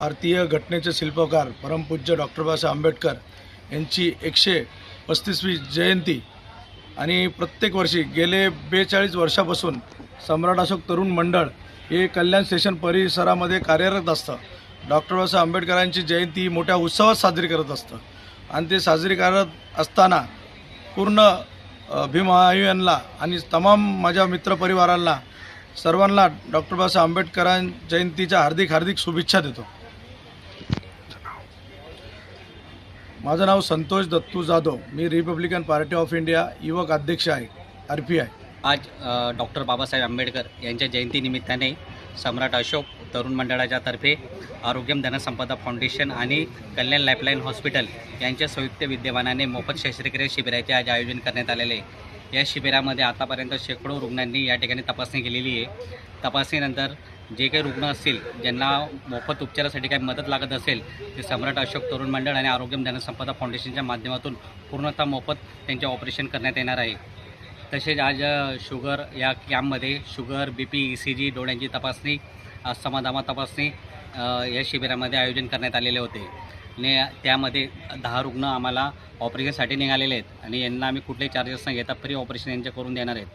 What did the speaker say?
भारतीय घटनेचे शिल्पकार परमपूज्य डॉक्टर बाबासाहेब आंबेडकर यांची 135वी जयंती आणि प्रत्येक वर्षी गेले 42 वर्षापासून सम्राट अशोक तरुण मंडळ हे कल्याण स्टेशन परिसरामध्ये कार्यरत असतं. डॉक्टर बाबासाहेब आंबेडकरांची जयंती मोठ्या उत्सवात साजरी करत असतं आणि ते साजरी करत असताना पूर्ण भीम महायुनला आणि तमाम माझ्या मित्रपरिवारांना सर्वांना डॉक्टर बाबासाहेब आंबेडकरांच्या जयंतीच्या हार्दिक शुभेच्छा देतो. माझं नाव संतोष दत्तू जाधव. मी रिपब्लिकन पार्टी ऑफ इंडिया युवक अध्यक्ष आहे, RPI. आज डॉक्टर बाबासाहेब आंबेडकर यांच्या जयंतीनिमित्ताने सम्राट अशोक तरुण मंडळाच्या तर्फे आरोग्यम धनसंपदा फाउंडेशन आणि कल्याण लाईफलाईन हॉस्पिटल यांच्या संयुक्त विद्यमानाने मोफत शस्त्रक्रिया शिबिराचे आज आयोजन करण्यात आलेले आहे. या शिबिरामध्ये आतापर्यंत शेकडो रुग्णांनी या ठिकाणी तपासणी केलेली आहे. तपासणीनंतर जे काही रुग्ण असतील ज्यांना मोफत उपचारासाठी काही मदत लागत असेल ते सम्राट अशोक तरुण मंडळ आणि आरोग्यम धनसंपदा फाउंडेशनच्या माध्यमातून पूर्णतः मोफत त्यांचे ऑपरेशन करण्यात येणार आहे. तसेच आज शुगर या कॅम्पमध्ये शुगर, BP, ECG, डोळ्यांची तपासणी, अस्थमा तपासणी या शिबिरामध्ये आयोजन करण्यात आलेले होते आणि त्यामध्ये 10 रुग्ण आम्हाला ऑपरेशनसाठी निघालेले आहेत आणि यांना आम्ही कुठलेही चार्जेस न घेता फ्री ऑपरेशन यांचे करून देणार आहेत.